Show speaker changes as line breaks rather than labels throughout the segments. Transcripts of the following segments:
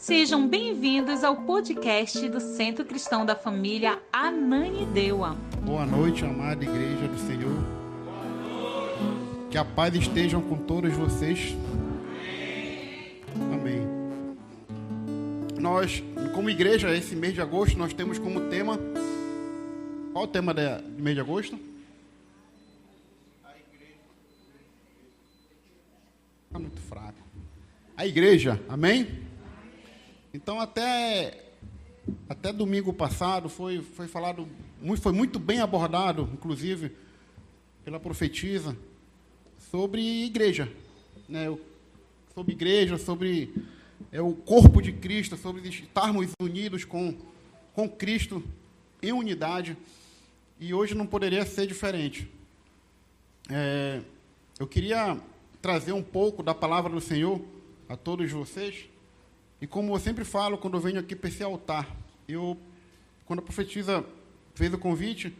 Sejam bem-vindos ao podcast do Centro Cristão da Família Ananindeua.
Boa noite, amada igreja do Senhor. Que a paz esteja com todos vocês. Amém. Nós, como igreja, esse mês de agosto, nós temos como tema... Qual o tema do mês de agosto? Está muito fraco. A igreja, amém? Então até domingo passado foi falado, foi muito bem abordado, inclusive, pela profetisa, sobre igreja, né? Sobre igreja, sobre o corpo de Cristo, sobre estarmos unidos com Cristo em unidade, e hoje não poderia ser diferente. Eu queria trazer um pouco da palavra do Senhor a todos vocês. E como eu sempre falo, quando eu venho aqui para esse altar, quando a profetisa fez o convite,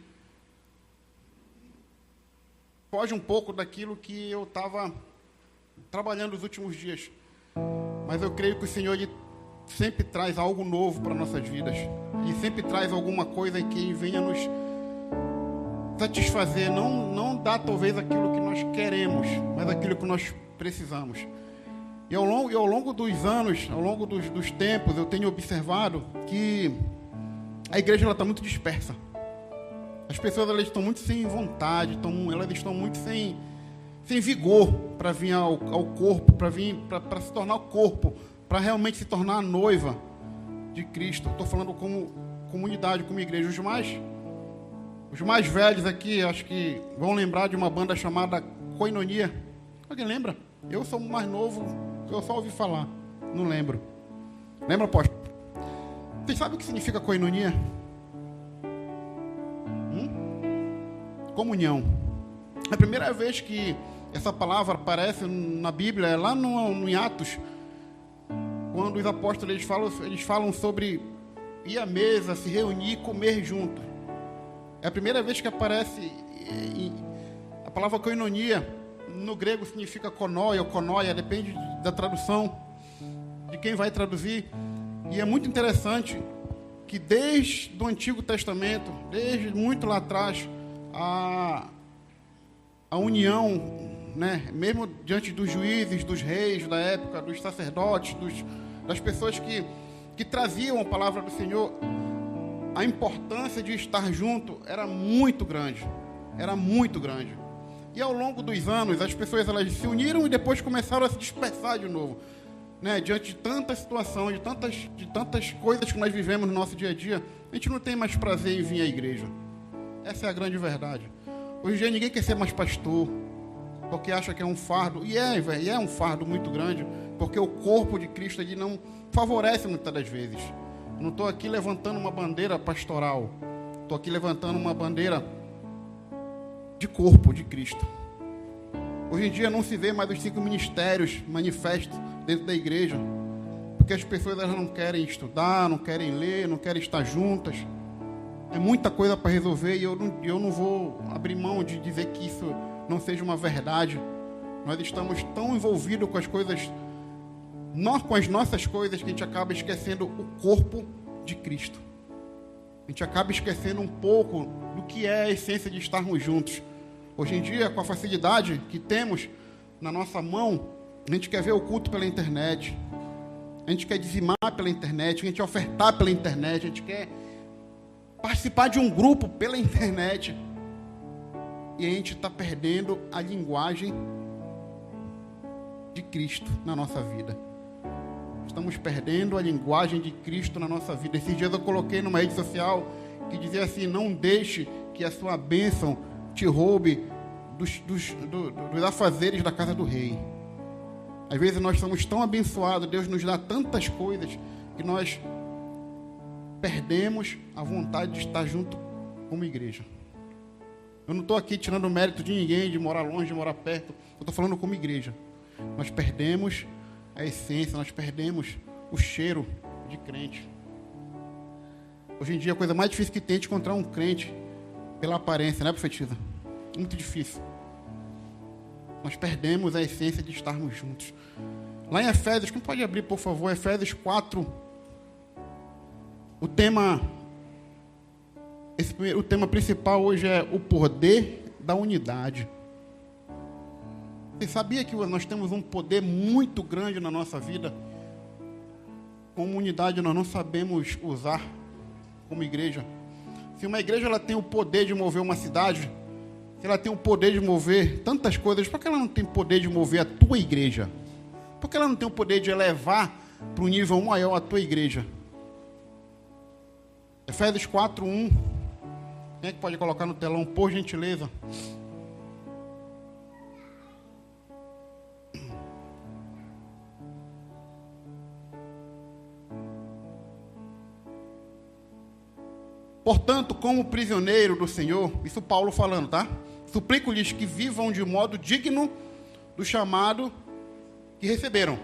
foge um pouco daquilo que eu estava trabalhando nos últimos dias. Mas eu creio que o Senhor ele sempre traz algo novo para nossas vidas. Ele sempre traz alguma coisa que venha nos satisfazer, não dá talvez aquilo que nós queremos, mas aquilo que nós precisamos. E ao longo dos anos, ao longo dos tempos, eu tenho observado que a igreja está muito dispersa. As pessoas elas estão muito sem vontade, elas estão muito sem vigor para vir ao corpo, para se tornar o corpo, para realmente se tornar a noiva de Cristo. Estou falando como comunidade, como igreja. Os mais velhos aqui, acho que vão lembrar de uma banda chamada Koinonia. Alguém lembra? Eu sou mais novo, eu só ouvi falar, não lembro. Lembra, apóstolo? Vocês sabem o que significa koinonia? Comunhão. A primeira vez que essa palavra aparece na Bíblia é lá em Atos, quando os apóstolos eles falam sobre ir à mesa, se reunir e comer junto. É a primeira vez que aparece a palavra koinonia. No grego significa konoia ou konoia, depende da tradução, de quem vai traduzir. E é muito interessante que desde o Antigo Testamento, desde muito lá atrás, a união, né, mesmo diante dos juízes, dos reis da época, dos sacerdotes, das pessoas que traziam a palavra do Senhor, a importância de estar junto era muito grande. Era muito grande. E ao longo dos anos, as pessoas elas se uniram e depois começaram a se dispersar de novo, né? Diante de tanta situação, de tantas coisas que nós vivemos no nosso dia a dia, a gente não tem mais prazer em vir à igreja. Essa é a grande verdade. Hoje em dia ninguém quer ser mais pastor, porque acha que é um fardo. E é um fardo muito grande, porque o corpo de Cristo ele não favorece muitas das vezes. Eu não estou aqui levantando uma bandeira pastoral, estou aqui levantando uma bandeira de corpo de Cristo. Hoje em dia não se vê mais os 5 ministérios manifestos dentro da igreja, porque as pessoas elas não querem estudar, não querem ler, não querem estar juntas. É muita coisa para resolver e eu não vou abrir mão de dizer que isso não seja uma verdade. Nós estamos tão envolvidos com as coisas, com as nossas coisas, que a gente acaba esquecendo o corpo de Cristo. A gente acaba esquecendo um pouco do que é a essência de estarmos juntos. Hoje em dia, com a facilidade que temos na nossa mão, a gente quer ver o culto pela internet, a gente quer dizimar pela internet, a gente quer ofertar pela internet, a gente quer participar de um grupo pela internet. E a gente está perdendo a linguagem de Cristo na nossa vida. Estamos perdendo a linguagem de Cristo na nossa vida. Esses dias eu coloquei numa rede social que dizia assim: não deixe que a sua bênção te roube dos afazeres da casa do rei. Às vezes nós somos tão abençoados, Deus nos dá tantas coisas, que nós perdemos a vontade de estar junto como igreja. Eu não estou aqui tirando o mérito de ninguém, de morar longe, de morar perto. Eu estou falando como igreja. Nós perdemos a essência, nós perdemos o cheiro de crente. Hoje em dia a coisa mais difícil que tem é de encontrar um crente pela aparência, né, profetisa? Muito difícil. Nós perdemos a essência de estarmos juntos. Lá em Efésios, quem pode abrir, por favor, Efésios 4. O tema principal hoje é o poder da unidade. Você sabia que nós temos um poder muito grande na nossa vida? Como unidade nós não sabemos usar como igreja. Se uma igreja ela tem o poder de mover uma cidade, se ela tem o poder de mover tantas coisas, por que ela não tem poder de mover a tua igreja? Por que ela não tem o poder de elevar para um nível maior a tua igreja? Efésios 4:1. Quem é que pode colocar no telão, por gentileza? Portanto, como prisioneiro do Senhor, isso Paulo falando, tá? Suplico-lhes que vivam de modo digno do chamado que receberam.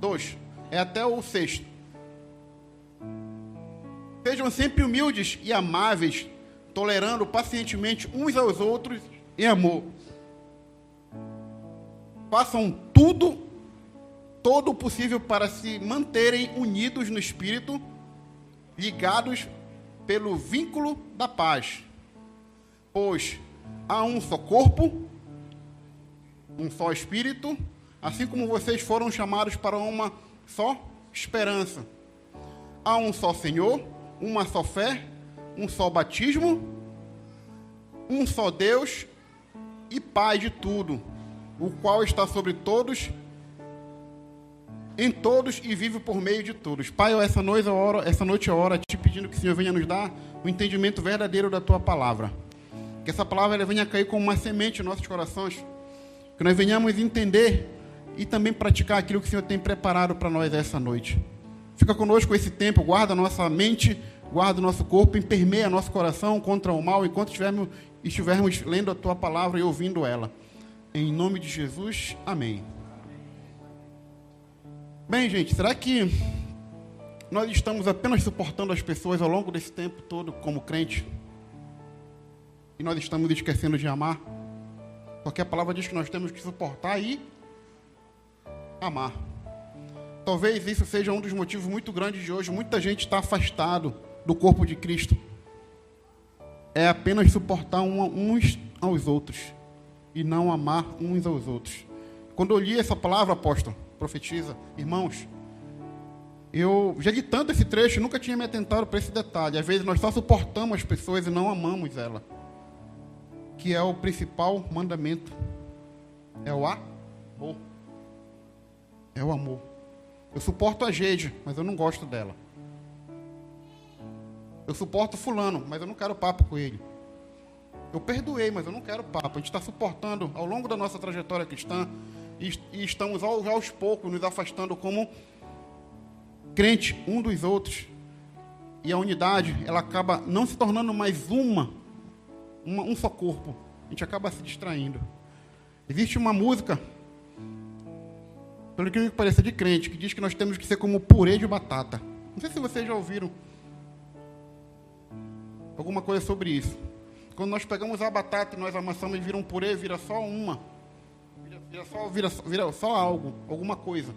2, é até o 6. Sejam sempre humildes e amáveis, tolerando pacientemente uns aos outros em amor. Façam todo o possível para se manterem unidos no Espírito, ligados pelo vínculo da paz. Pois há um só corpo, um só Espírito, assim como vocês foram chamados para uma só esperança. Há um só Senhor, uma só fé, um só batismo, um só Deus e Pai de tudo, o qual está sobre todos, em todos e vive por meio de todos. Pai, essa noite eu oro te pedindo que o Senhor venha nos dar o entendimento verdadeiro da Tua palavra. Que essa palavra ela venha cair como uma semente em nossos corações. Que nós venhamos entender e também praticar aquilo que o Senhor tem preparado para nós essa noite. Fica conosco esse tempo, guarda a nossa mente, guarda o nosso corpo, permeia nosso coração contra o mal, enquanto estivermos lendo a Tua palavra e ouvindo ela. Em nome de Jesus, amém. Bem, gente, será que nós estamos apenas suportando as pessoas ao longo desse tempo todo como crente? E nós estamos esquecendo de amar? Porque a palavra diz que nós temos que suportar e amar. Talvez isso seja um dos motivos muito grandes de hoje. Muita gente está afastado do corpo de Cristo. É apenas suportar uns aos outros e não amar uns aos outros. Quando eu li essa palavra, apóstolo, profetiza, irmãos, eu já li tanto esse trecho, nunca tinha me atentado para esse detalhe. Às vezes nós só suportamos as pessoas e não amamos ela, que é o principal mandamento. É o amor. É o amor. Eu suporto a Geide, mas eu não gosto dela. Eu suporto fulano, mas eu não quero papo com ele. Eu perdoei, mas eu não quero papo. A gente está suportando ao longo da nossa trajetória cristã e estamos aos poucos nos afastando como crente um dos outros. E a unidade, ela acaba não se tornando mais um só corpo. A gente acaba se distraindo. Existe uma música, pelo que pareça, de crente, que diz que nós temos que ser como purê de batata. Não sei se vocês já ouviram alguma coisa sobre isso. Quando nós pegamos a batata e nós amassamos e vira um purê, vira só uma. Vira só algo, alguma coisa.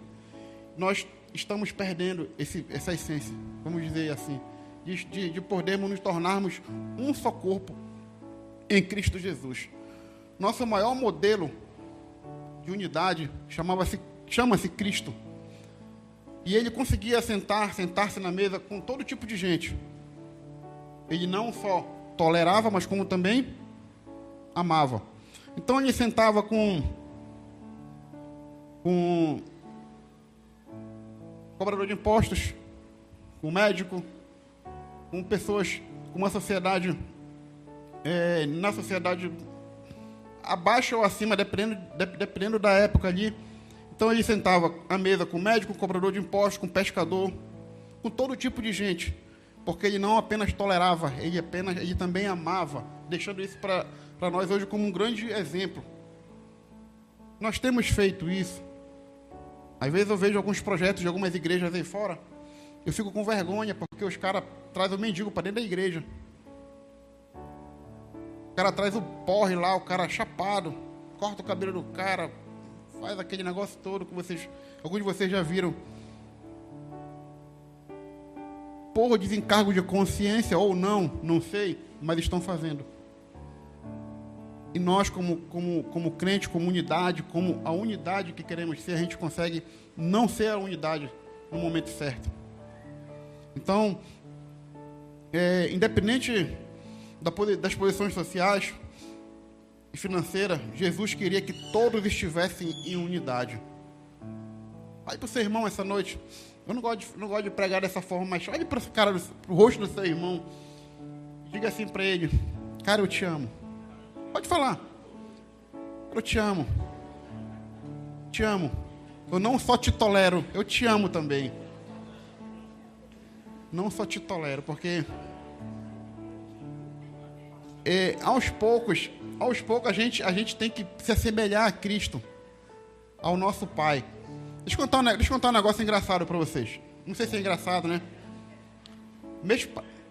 Nós estamos perdendo essa essência, vamos dizer assim, de podermos nos tornarmos um só corpo em Cristo Jesus. Nosso maior modelo de unidade chama-se Cristo. E ele conseguia sentar-se na mesa com todo tipo de gente. Ele não só tolerava, mas como também amava. Então ele sentava com cobrador de impostos, com médico, com pessoas, com uma sociedade, na sociedade abaixo ou acima, dependendo da época ali. Então ele sentava à mesa com médico, com cobrador de impostos, com pescador, com todo tipo de gente, porque ele não apenas tolerava, ele também amava, deixando isso para nós hoje como um grande exemplo. Nós temos feito isso. Às vezes eu vejo alguns projetos de algumas igrejas aí fora, eu fico com vergonha, porque os caras trazem o mendigo para dentro da igreja. O cara traz o porre lá, o cara chapado, corta o cabelo do cara, faz aquele negócio todo que alguns de vocês já viram. Por desencargo de consciência ou não sei, mas estão fazendo. E nós, como crente, como unidade, como a unidade que queremos ser, a gente consegue não ser a unidade no momento certo. Então, independente das posições sociais e financeiras, Jesus queria que todos estivessem em unidade. Olhe para o seu irmão essa noite. Eu não gosto de pregar dessa forma, mas olhe para o rosto do seu irmão. Diga assim para ele: cara, eu te amo. Pode falar. Eu te amo. Te amo. Eu não só te tolero, eu te amo também. Não só te tolero, porque aos poucos a gente tem que se assemelhar a Cristo, ao nosso Pai. Deixa eu contar um negócio engraçado para vocês. Não sei se é engraçado, né?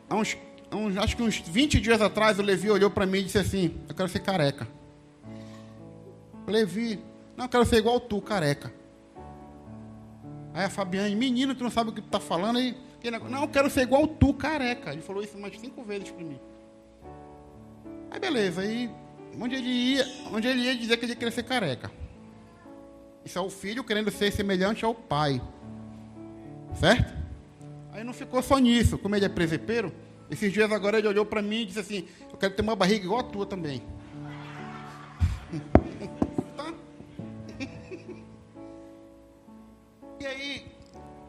Acho que uns 20 dias atrás, o Levi olhou para mim e disse assim: eu quero ser careca. Levi, não, eu quero ser igual tu, careca. Aí a Fabiane: menino, tu não sabe o que tu tá falando? Aí, não, eu quero ser igual tu, careca. Ele falou isso umas 5 vezes para mim. Aí beleza, aí onde ele ia dizer que ele queria ser careca. Isso é o filho querendo ser semelhante ao pai. Certo? Aí não ficou só nisso. Como ele é presepeiro, esses dias agora ele olhou para mim e disse assim: eu quero ter uma barriga igual a tua também. Tá? E aí,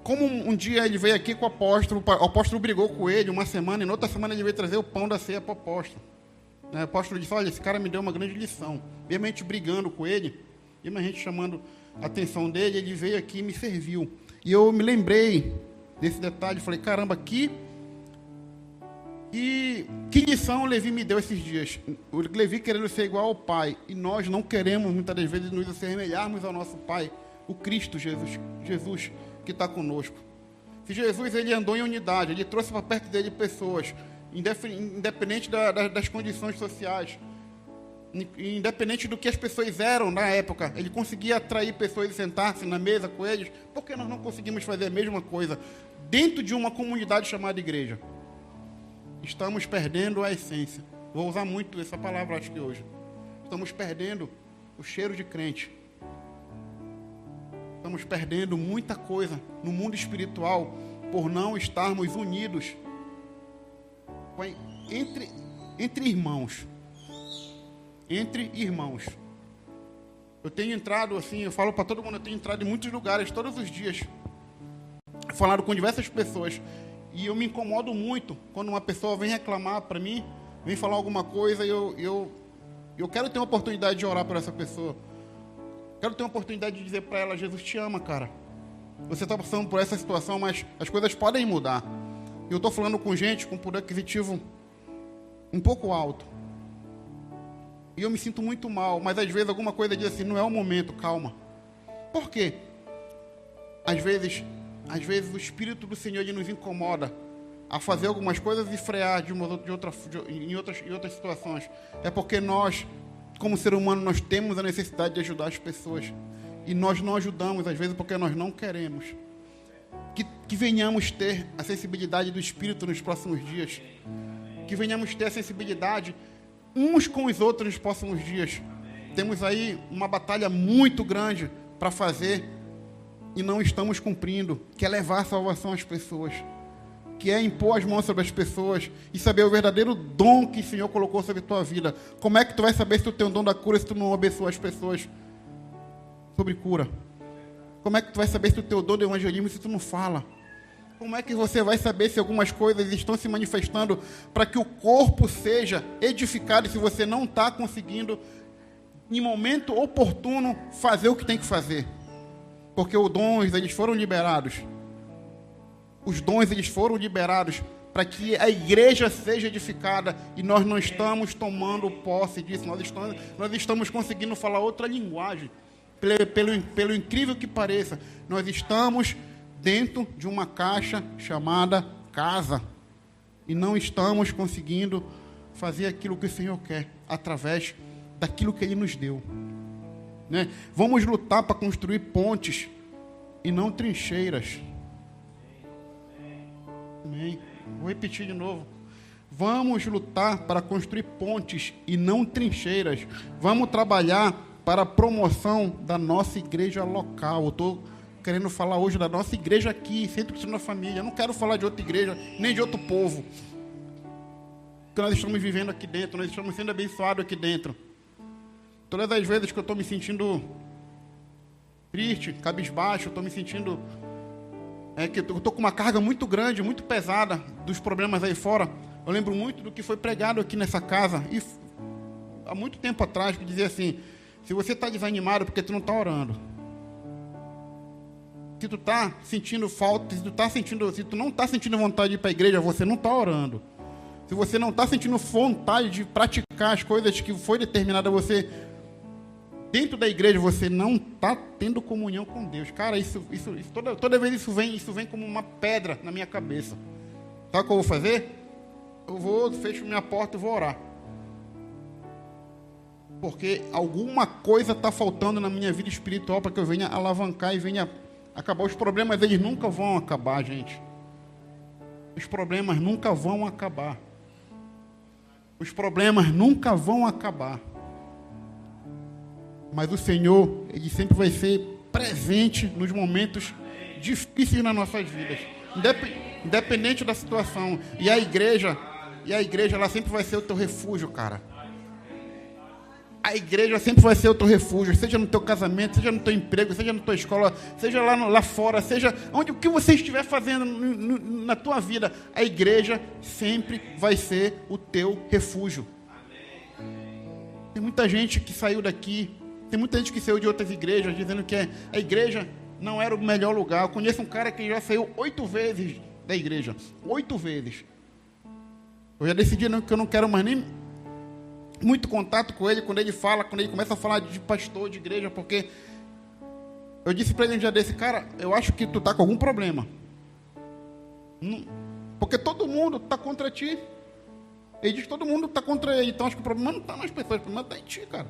como um dia ele veio aqui com o apóstolo brigou com ele uma semana, e na outra semana ele veio trazer o pão da ceia para o apóstolo. O apóstolo disse: olha, esse cara me deu uma grande lição. Mesmo a gente brigando com ele, mesmo a gente chamando a atenção dele, ele veio aqui e me serviu. E eu me lembrei desse detalhe, falei: caramba, que lição o Levi me deu esses dias. O Levi querendo ser igual ao Pai, e nós não queremos muitas das vezes nos assemelharmos ao nosso Pai, o Cristo Jesus que está conosco. Se Jesus ele andou em unidade, ele trouxe para perto dele pessoas, independente das condições sociais, independente do que as pessoas eram na época, ele conseguia atrair pessoas e sentar-se na mesa com eles. Por que nós não conseguimos fazer a mesma coisa dentro de uma comunidade chamada igreja? Estamos perdendo a essência. Vou usar muito essa palavra, acho que hoje. Estamos perdendo o cheiro de crente. Estamos perdendo muita coisa no mundo espiritual por não estarmos unidos entre irmãos. Entre irmãos. Eu tenho entrado assim, eu falo para todo mundo, eu tenho entrado em muitos lugares todos os dias, falado com diversas pessoas, e eu me incomodo muito quando uma pessoa vem reclamar para mim, vem falar alguma coisa, e eu quero ter uma oportunidade de orar por essa pessoa. Quero ter uma oportunidade de dizer para ela: Jesus te ama, cara. Você está passando por essa situação, mas as coisas podem mudar. Eu estou falando com gente com poder aquisitivo um pouco alto. E eu me sinto muito mal, mas às vezes alguma coisa diz assim: não é o momento, calma. Por quê? Às vezes o Espírito do Senhor ele nos incomoda a fazer algumas coisas e frear em outras situações. É porque nós, como ser humano, nós temos a necessidade de ajudar as pessoas. E nós não ajudamos, às vezes, porque nós não queremos. Que venhamos ter a sensibilidade do Espírito nos próximos dias. Que venhamos ter a sensibilidade uns com os outros nos próximos dias. Temos aí uma batalha muito grande para fazer e não estamos cumprindo, que é levar a salvação às pessoas, que é impor as mãos sobre as pessoas e saber o verdadeiro dom que o Senhor colocou sobre a tua vida. Como é que tu vai saber se tu tem o dom da cura se tu não abençoa as pessoas sobre cura? Como é que tu vai saber se tu tem o dom do evangelismo se tu não fala? Como é que você vai saber se algumas coisas estão se manifestando para que o corpo seja edificado se você não está conseguindo, em momento oportuno, fazer o que tem que fazer? Porque os dons, eles foram liberados. Os dons, eles foram liberados para que a igreja seja edificada e nós não estamos tomando posse disso. Nós estamos conseguindo falar outra linguagem. Pelo incrível que pareça, nós estamos dentro de uma caixa chamada casa e não estamos conseguindo fazer aquilo que o Senhor quer através daquilo que Ele nos deu. né? Vamos lutar para construir pontes e não trincheiras. Amém. Vou repetir de novo. Vamos lutar para construir pontes e não trincheiras. Vamos trabalhar para a promoção da nossa igreja local. Eu estou querendo falar hoje da nossa igreja aqui, Centro Cristão da Família. Eu não quero falar de outra igreja, nem de outro povo. Que nós estamos vivendo aqui dentro, nós estamos sendo abençoados aqui dentro. Todas as vezes que eu estou me sentindo triste, cabisbaixo, eu estou me sentindo... que eu estou com uma carga muito grande, muito pesada dos problemas aí fora. Eu lembro muito do que foi pregado aqui nessa casa, e há muito tempo atrás, que dizia assim: se você está desanimado, porque tu não está orando. Se tu está sentindo falta, se tu não está sentindo vontade de ir para a igreja, você não está orando. Se você não está sentindo vontade de praticar as coisas que foi determinada a você dentro da igreja, você não está tendo comunhão com Deus. Cara, toda vez isso vem como uma pedra na minha cabeça. Sabe o que eu vou fazer? Fecho minha porta e vou orar. Porque alguma coisa está faltando na minha vida espiritual para que eu venha alavancar e venha acabar. Os problemas, eles nunca vão acabar, gente. Os problemas nunca vão acabar. Os problemas nunca vão acabar. Mas o Senhor, Ele sempre vai ser presente nos momentos difíceis nas nossas vidas. Independente da situação. E a igreja, ela sempre vai ser o teu refúgio, cara. A igreja sempre vai ser o teu refúgio, seja no teu casamento, seja no teu emprego, seja na tua escola, seja lá fora, seja o que você estiver fazendo na tua vida, a igreja sempre vai ser o teu refúgio. Tem muita gente que saiu daqui, tem muita gente que saiu de outras igrejas, dizendo que a igreja não era o melhor lugar. Eu conheço um cara que já saiu 8 vezes da igreja, 8 vezes. Eu já decidi que eu não quero mais nem muito contato com ele, quando ele começa a falar de pastor, de igreja, porque eu disse para ele um dia desse: cara, eu acho que tu está com algum problema, porque todo mundo está contra ti. Ele diz que todo mundo está contra ele, então acho que o problema não está nas pessoas, o problema está em ti, cara.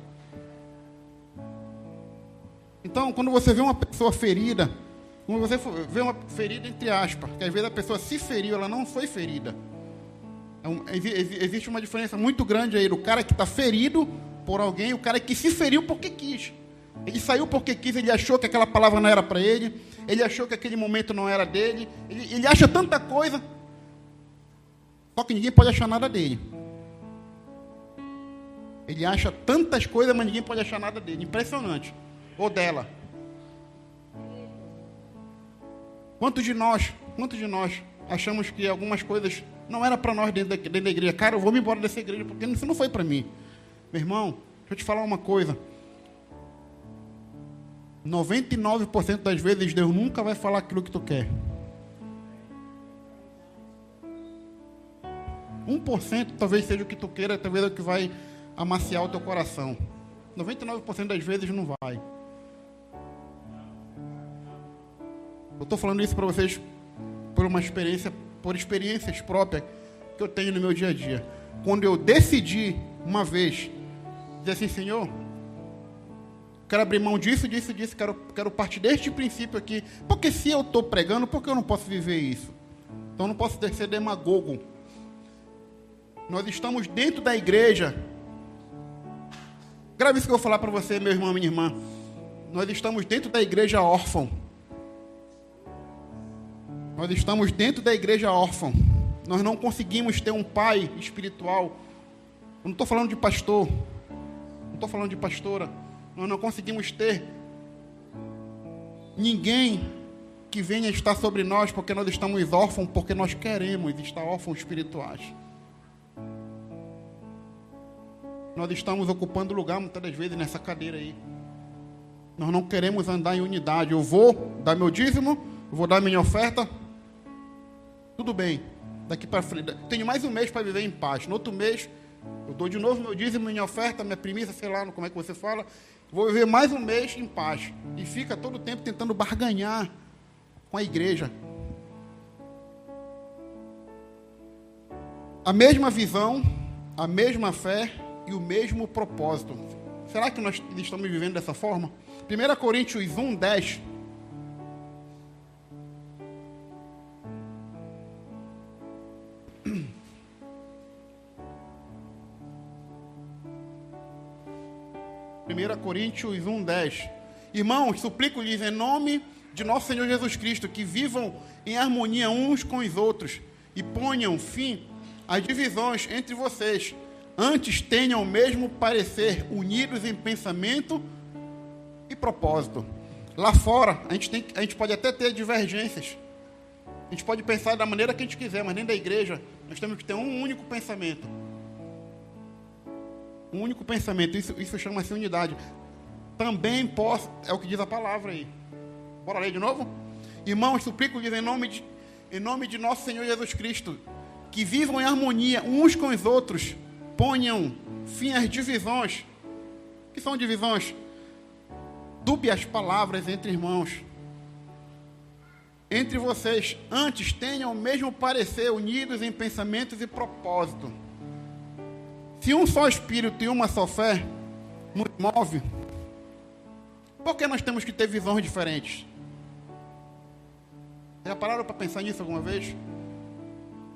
Então, quando você vê uma pessoa ferida, quando você vê uma ferida entre aspas, que às vezes a pessoa se feriu, ela não foi ferida. Existe uma diferença muito grande aí do cara que está ferido por alguém e o cara que se feriu porque quis. Ele saiu porque quis, ele achou que aquela palavra não era para ele, ele achou que aquele momento não era dele, ele acha tanta coisa, só que ninguém pode achar nada dele. Ele acha tantas coisas, mas ninguém pode achar nada dele. Impressionante. Ou dela. Quantos de nós achamos que algumas coisas não era para nós dentro da igreja? Cara, eu vou me embora dessa igreja porque isso não foi para mim. Meu irmão, deixa eu te falar uma coisa. 99% das vezes Deus nunca vai falar aquilo que tu quer. 1% talvez seja o que tu queira, talvez é o que vai amaciar o teu coração. 99% das vezes não vai. Eu estou falando isso para vocês por experiências próprias que eu tenho no meu dia a dia. Quando eu decidi uma vez dizer assim: Senhor, quero abrir mão disso, quero partir deste princípio aqui, porque se eu estou pregando, por que eu não posso viver isso? Então eu não posso ser demagogo. Nós estamos dentro da igreja. Grave isso que eu vou falar para você, meu irmão, minha irmã. Nós estamos dentro da igreja órfã. Nós estamos dentro da igreja órfã. Nós não conseguimos ter um pai espiritual. Eu não estou falando de pastor. Não estou falando de pastora. Nós não conseguimos ter ninguém que venha estar sobre nós, porque nós estamos órfãos, porque nós queremos estar órfãos espirituais. Nós estamos ocupando lugar muitas das vezes nessa cadeira aí. Nós não queremos andar em unidade. Eu vou dar meu dízimo, eu vou dar minha oferta. Tudo bem. Daqui para frente. Tenho mais um mês para viver em paz. No outro mês, eu dou de novo meu dízimo, minha oferta, minha primícia, sei lá como é que você fala. Vou viver mais um mês em paz. E fica todo o tempo tentando barganhar com a igreja. A mesma visão, a mesma fé e o mesmo propósito. Será que nós estamos vivendo dessa forma? 1 Coríntios 1, 10. Coríntios 1, 10. Irmãos, suplico-lhes em nome de nosso Senhor Jesus Cristo, que vivam em harmonia uns com os outros e ponham fim às divisões entre vocês. Antes tenham o mesmo parecer, unidos em pensamento e propósito. Lá fora, a gente pode até ter divergências. A gente pode pensar da maneira que a gente quiser, mas dentro da igreja, nós temos que ter um único pensamento. Um único pensamento, isso chama-se unidade. Também posso, é o que diz a palavra aí. Bora ler de novo? Irmãos, suplico-lhes em nome de nosso Senhor Jesus Cristo, que vivam em harmonia uns com os outros, ponham fim às divisões. O que são divisões? Dúbias palavras entre irmãos. Entre vocês, antes tenham o mesmo parecer, unidos em pensamentos e propósito. Se um só Espírito e uma só fé nos move, por que nós temos que ter visões diferentes? Já pararam para pensar nisso alguma vez?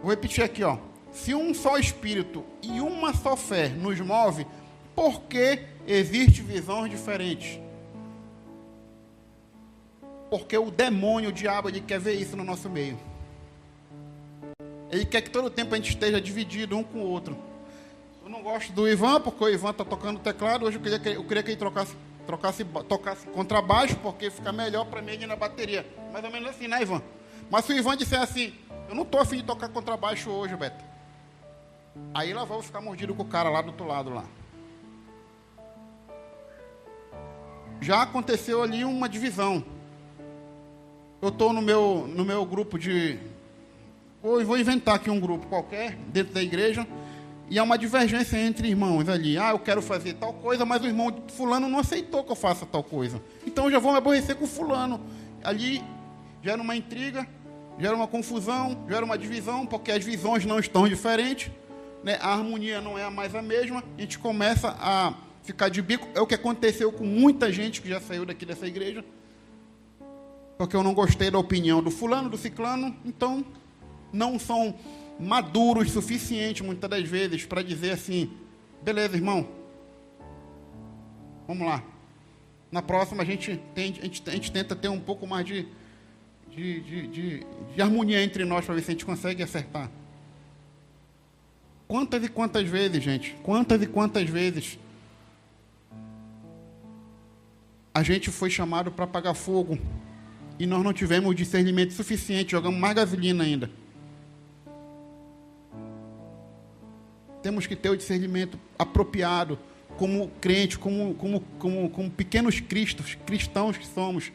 Vou repetir aqui, ó. Se um só Espírito e uma só fé nos move, por que existem visões diferentes? Porque o demônio, o diabo, ele quer ver isso no nosso meio. Ele quer que todo tempo a gente esteja dividido um com o outro. Eu não gosto do Ivan, porque o Ivan está tocando teclado. Hoje eu queria que ele tocasse contrabaixo, porque fica melhor para mim na bateria. Mais ou menos assim, né, Ivan? Mas se o Ivan disser assim, eu não estou a fim de tocar contrabaixo hoje, Beto. Aí lá vou ficar mordido com o cara lá do outro lado lá. Já aconteceu ali uma divisão. Eu estou no meu grupo de... Vou inventar aqui um grupo qualquer, dentro da igreja, e há uma divergência entre irmãos ali. Ah, eu quero fazer tal coisa, mas o irmão fulano não aceitou que eu faça tal coisa. Então eu já vou me aborrecer com fulano. Ali gera uma intriga, gera uma confusão, gera uma divisão, porque as visões não estão diferentes, né? A harmonia não é mais a mesma, a gente começa a ficar de bico. É o que aconteceu com muita gente que já saiu daqui dessa igreja, porque eu não gostei da opinião do fulano, do ciclano, então não são maduros o suficiente, muitas das vezes, para dizer assim, beleza, irmão, vamos lá. Na próxima a gente tenta ter um pouco mais de harmonia entre nós, para ver se a gente consegue acertar. Quantas e quantas vezes, gente, quantas e quantas vezes a gente foi chamado para apagar fogo e nós não tivemos o discernimento suficiente, jogamos mais gasolina ainda. Temos que ter o discernimento apropriado, como crente, como pequenos cristãos que somos,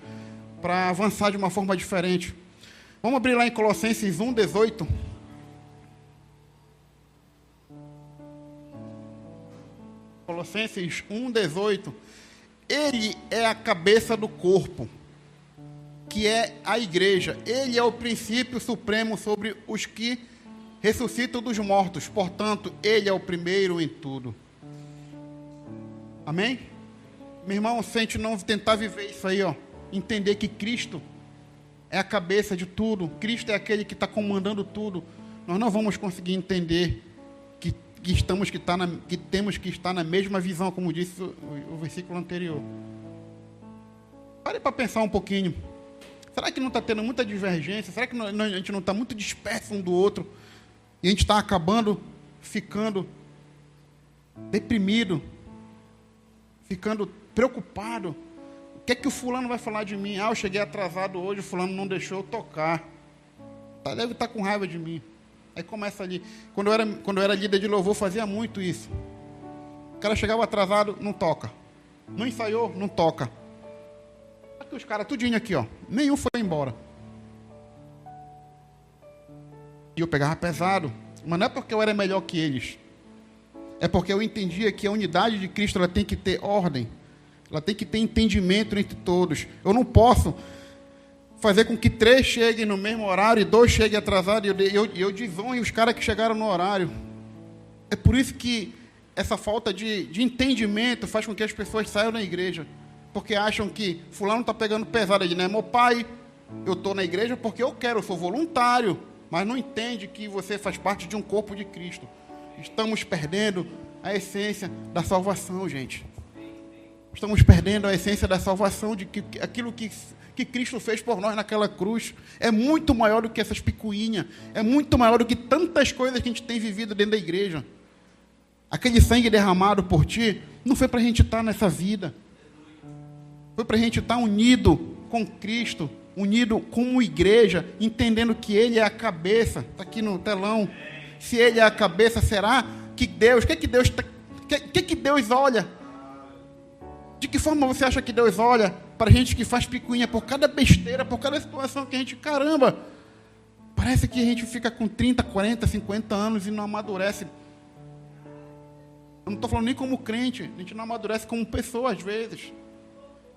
para avançar de uma forma diferente. Vamos abrir lá em Colossenses 1, 18. Colossenses 1, 18. Ele é a cabeça do corpo, que é a igreja. Ele é o princípio supremo sobre os que ressuscitam dos mortos. Portanto, ele é o primeiro em tudo. Amém? Meu irmão, se a gente não tentar viver isso aí, ó, entender que Cristo é a cabeça de tudo, Cristo é aquele que está comandando tudo, nós não vamos conseguir entender que temos que estar na mesma visão, como disse o versículo anterior. Pare para pensar um pouquinho. Será que não está tendo muita divergência? Será que a gente não está muito disperso um do outro? E a gente está acabando ficando deprimido, ficando preocupado. O que é que o fulano vai falar de mim? Ah, eu cheguei atrasado hoje, o fulano não deixou eu tocar. Deve estar com raiva de mim. Aí começa ali. Quando eu era líder de louvor, fazia muito isso. O cara chegava atrasado, não toca. Não ensaiou, não toca. Aqui os caras, tudinho aqui, ó. Nenhum foi embora. E eu pegava pesado. Mas não é porque eu era melhor que eles. É porque eu entendia que a unidade de Cristo, ela tem que ter ordem. Ela tem que ter entendimento entre todos. Eu não posso fazer com que 3 cheguem no mesmo horário e 2 cheguem atrasados. Eu desonho os caras que chegaram no horário. É por isso que essa falta de entendimento faz com que as pessoas saiam da igreja, porque acham que fulano está pegando pesado ali, né? Meu pai, eu estou na igreja porque eu quero, eu sou voluntário, mas não entende que você faz parte de um corpo de Cristo. Estamos perdendo a essência da salvação, gente. Estamos perdendo a essência da salvação, de que aquilo que Cristo fez por nós naquela cruz é muito maior do que essas picuinhas, é muito maior do que tantas coisas que a gente tem vivido dentro da igreja. Aquele sangue derramado por ti não foi para a gente estar nessa vida, foi para a gente estar unido com Cristo, unido como igreja, entendendo que Ele é a cabeça. Está aqui no telão. Se Ele é a cabeça, será que Deus, o que que Deus olha? De que forma você acha que Deus olha para a gente que faz picuinha por cada besteira, por cada situação que a gente, caramba, parece que a gente fica com 30, 40, 50 anos e não amadurece. Eu não estou falando nem como crente, a gente não amadurece como pessoa às vezes.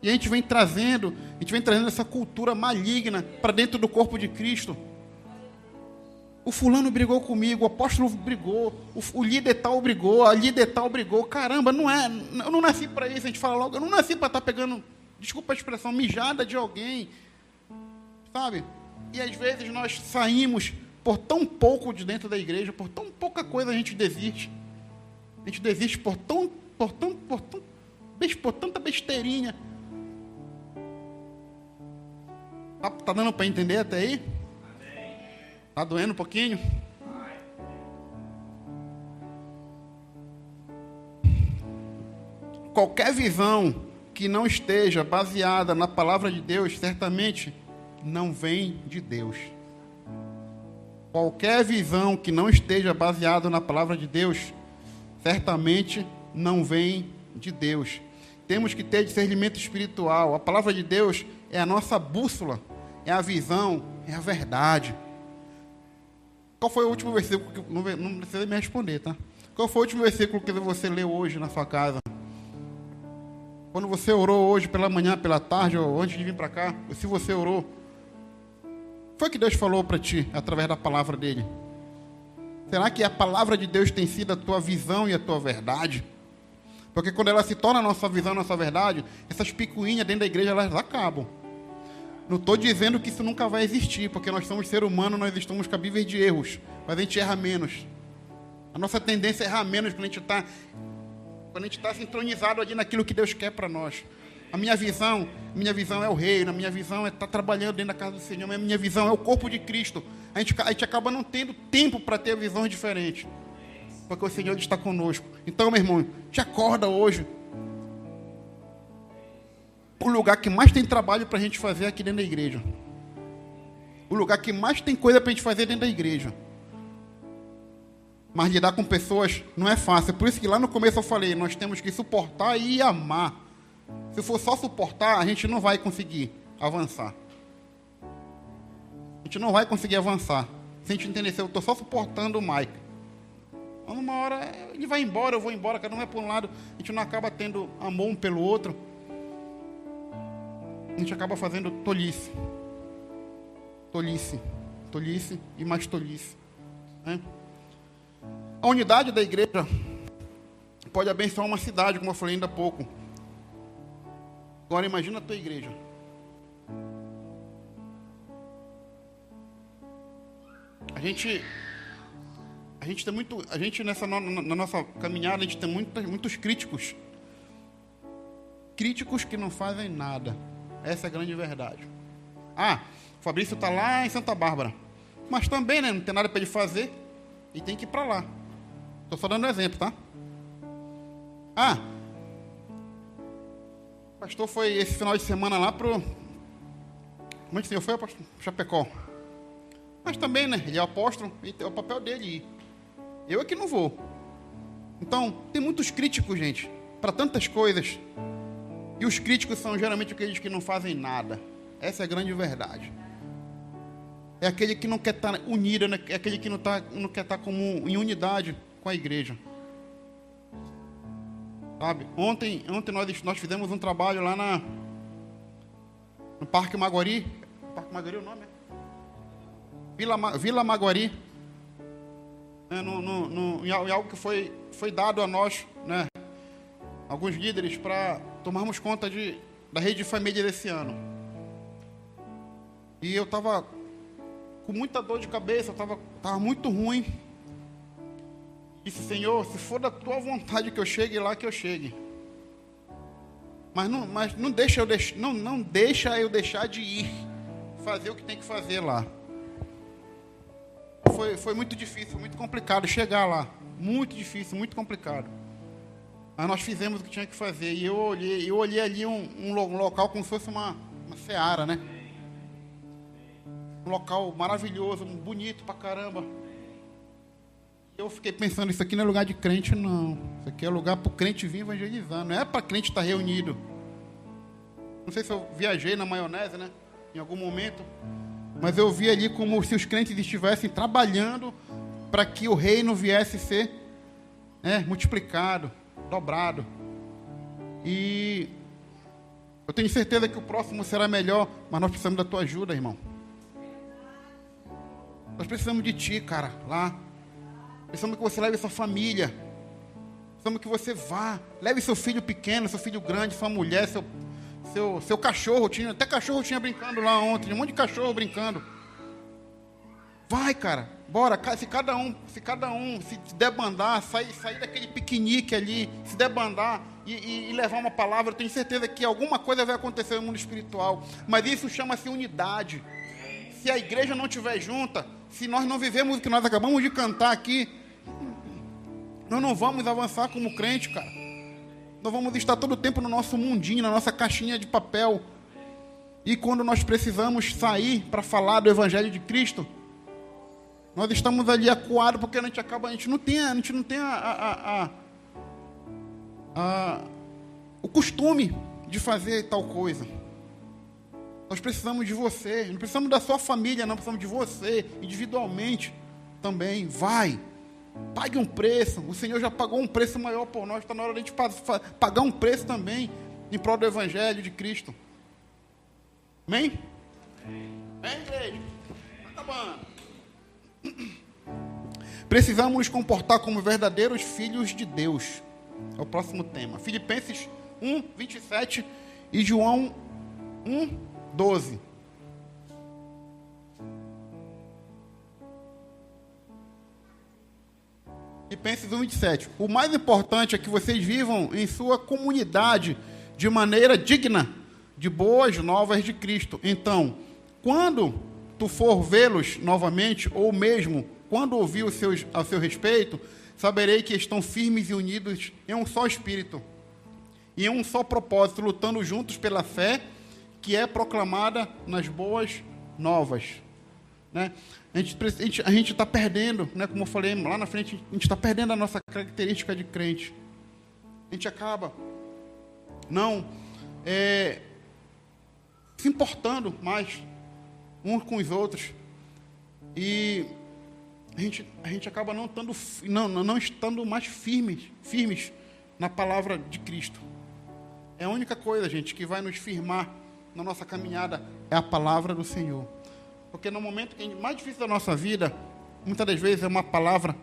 E a gente vem trazendo essa cultura maligna para dentro do corpo de Cristo. O fulano brigou comigo, o apóstolo brigou, o líder tal brigou, a líder tal brigou. Caramba, eu não nasci para isso. A gente fala logo, eu não nasci para estar pegando, desculpa a expressão, mijada de alguém, sabe? E às vezes nós saímos por tão pouco de dentro da igreja, por tão pouca coisa a gente desiste. A gente desiste por tanta besteirinha. Tá dando para entender até aí? Tá doendo um pouquinho? Qualquer visão que não esteja baseada na palavra de Deus, certamente não vem de Deus. Qualquer visão que não esteja baseada na palavra de Deus, certamente não vem de Deus. Temos que ter discernimento espiritual. A palavra de Deus é a nossa bússola, é a visão, é a verdade. Qual foi o último versículo que não precisa me responder, tá? Qual foi o último versículo que você leu hoje na sua casa? Quando você orou hoje pela manhã, pela tarde, ou antes de vir para cá, se você orou, foi o que Deus falou para ti através da palavra dele? Será que a palavra de Deus tem sido a tua visão e a tua verdade? Porque quando ela se torna a nossa visão, a nossa verdade, essas picuinhas dentro da igreja, elas acabam. Não estou dizendo que isso nunca vai existir, porque nós somos seres humanos, nós estamos cabíveis de erros, mas a gente erra menos. A nossa tendência é errar menos quando a gente está sintonizado ali naquilo que Deus quer para nós. A minha visão é o reino, a minha visão é estar trabalhando dentro da casa do Senhor, a minha visão é o corpo de Cristo. A gente acaba não tendo tempo para ter visões diferentes, porque o Senhor está conosco. Então, meu irmão, te acorda hoje. O lugar que mais tem trabalho para a gente fazer é aqui dentro da igreja. O lugar que mais tem coisa para a gente fazer dentro da igreja. Mas lidar com pessoas não é fácil. Por isso que lá no começo eu falei, nós temos que suportar e amar. Se for só suportar, a gente não vai conseguir avançar. A gente não vai conseguir avançar. Se a gente entender, eu estou só suportando o Mike. Uma hora ele vai embora, eu vou embora, cada um vai para um lado. A gente não acaba tendo amor um pelo outro. A gente acaba fazendo tolice. Tolice e mais tolice. Né? A unidade da igreja pode abençoar uma cidade, como eu falei ainda há pouco. Agora imagina a tua igreja. A gente na nossa caminhada, a gente tem muitos críticos. Críticos que não fazem nada. Essa é a grande verdade. O Fabrício está lá em Santa Bárbara. Mas também, né, não tem nada para ele fazer. E tem que ir para lá. Estou só dando um exemplo, tá? O pastor foi esse final de semana lá pro... Como é que o senhor foi, pastor? Chapecó. Mas também, né, ele é o apóstolo e é o papel dele ir. Eu é que não vou. Então, tem muitos críticos, gente, para tantas coisas. E os críticos são geralmente aqueles que não fazem nada. Essa é a grande verdade. É aquele que não quer estar unido, é aquele que não quer estar como em unidade com a igreja. Sabe? Ontem nós fizemos um trabalho lá no Parque Maguari. Parque Maguari é o nome, é? Vila Maguari. Em algo que foi foi dado a nós, né, alguns líderes, para tomarmos conta da rede de família desse ano. E eu estava com muita dor de cabeça, estava muito ruim. Disse: Senhor, se for da tua vontade que eu chegue lá, que eu chegue. Mas não deixa eu deixar de ir, fazer o que tem que fazer lá. Foi muito difícil, muito complicado chegar lá. Muito difícil, muito complicado. Mas nós fizemos o que tinha que fazer. E eu olhei ali um local como se fosse uma seara, né? Um local maravilhoso, bonito pra caramba. Eu fiquei pensando: isso aqui não é lugar de crente, não. Isso aqui é lugar para o crente vir evangelizar. Não é para crente estar reunido. Não sei se eu viajei na maionese, né? Em algum momento. Mas eu vi ali como se os crentes estivessem trabalhando para que o reino viesse ser, né, multiplicado, dobrado. E eu tenho certeza que o próximo será melhor, mas nós precisamos da tua ajuda, irmão. Nós precisamos de ti, cara, lá. Precisamos que você leve sua família. Precisamos que você vá. Leve seu filho pequeno, seu filho grande, sua mulher, seu cachorro. Até cachorro tinha brincando lá ontem. Um monte de cachorro brincando. Vai, cara. Bora. Se cada um se debandar, sair daquele piquenique ali, se debandar e levar uma palavra, eu tenho certeza que alguma coisa vai acontecer no mundo espiritual. Mas isso chama-se unidade. Se a igreja não estiver junta, se nós não vivemos o que nós acabamos de cantar aqui, nós não vamos avançar como crente, cara. Nós vamos estar todo o tempo no nosso mundinho, na nossa caixinha de papel. E quando nós precisamos sair para falar do Evangelho de Cristo, nós estamos ali acuados, porque a gente não tem o costume de fazer tal coisa. Nós precisamos de você, não precisamos da sua família, não, precisamos de você, individualmente também. Vai, pague um preço. O Senhor já pagou um preço maior por nós, está na hora de a gente pagar um preço também em prol do Evangelho de Cristo. Amém? Amém, igreja? Está acabando. Precisamos nos comportar como verdadeiros filhos de Deus. É o próximo tema. Filipenses 1, 27 e João 1, 12. Filipenses 1, 27. O mais importante é que vocês vivam em sua comunidade de maneira digna de boas novas de Cristo. Então, quando tu for vê-los novamente, ou mesmo quando ouvir a seu respeito, saberei que estão firmes e unidos em um só espírito e em um só propósito, lutando juntos pela fé que é proclamada nas boas novas. Né? A gente está perdendo, né? Como eu falei lá na frente, a gente está perdendo a nossa característica de crente. A gente acaba não se importando mais uns com os outros. E a gente acaba não estando mais firmes na palavra de Cristo. É a única coisa, gente, que vai nos firmar na nossa caminhada, é a palavra do Senhor. Porque no momento mais difícil da nossa vida, muitas das vezes é uma palavra,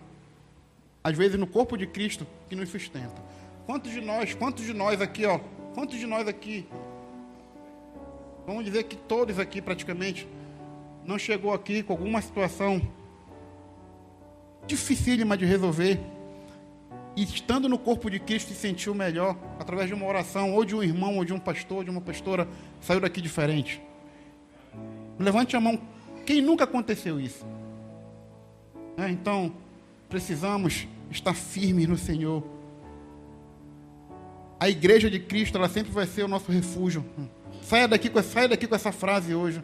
às vezes no corpo de Cristo, que nos sustenta. Quantos de nós aqui, vamos dizer que todos aqui praticamente, não chegou aqui com alguma situação dificílima de resolver, e estando no corpo de Cristo se sentiu melhor, através de uma oração, ou de um irmão, ou de um pastor, ou de uma pastora, saiu daqui diferente? Levante a mão, quem nunca aconteceu isso? Então, precisamos estar firmes no Senhor. A igreja de Cristo, ela sempre vai ser o nosso refúgio. Saia daqui com essa frase hoje.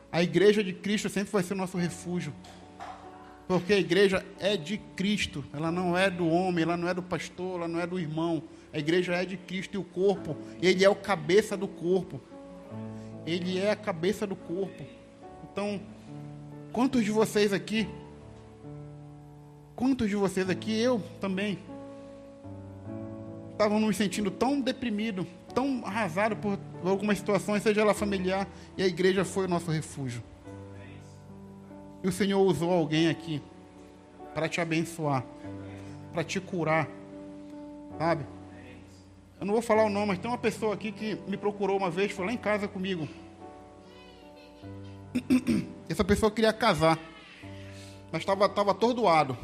A igreja de Cristo sempre vai ser o nosso refúgio. Porque a igreja é de Cristo, ela não é do homem, ela não é do pastor, ela não é do irmão. A igreja é de Cristo e o corpo, ele é o cabeça do corpo. Ele é a cabeça do corpo. Então, quantos de vocês aqui, eu também, estavam nos sentindo tão deprimido, tão arrasado por algumas situações, seja ela familiar, e a igreja foi o nosso refúgio. E o Senhor usou alguém aqui para te abençoar, para te curar, sabe? Eu não vou falar o nome, mas tem uma pessoa aqui que me procurou uma vez, foi lá em casa comigo. Essa pessoa queria casar, mas estava atordoado.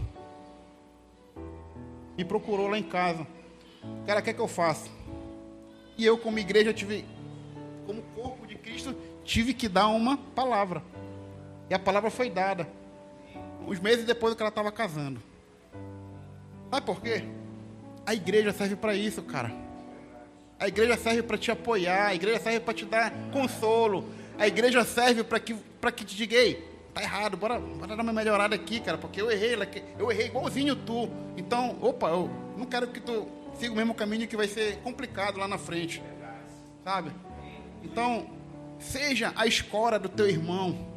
Me procurou lá em casa. Cara, o que é que eu faço? E eu, como igreja, como corpo de Cristo, tive que dar uma palavra. E a palavra foi dada. Uns meses depois que ela estava casando. Sabe por quê? A igreja serve para isso, cara. A igreja serve para te apoiar. A igreja serve para te dar consolo. A igreja serve para que te diga: ei, tá errado, bora dar uma melhorada aqui, cara, porque eu errei igualzinho tu. Então, eu não quero que tu siga o mesmo caminho, que vai ser complicado lá na frente, sabe? Então, seja a escora do teu irmão,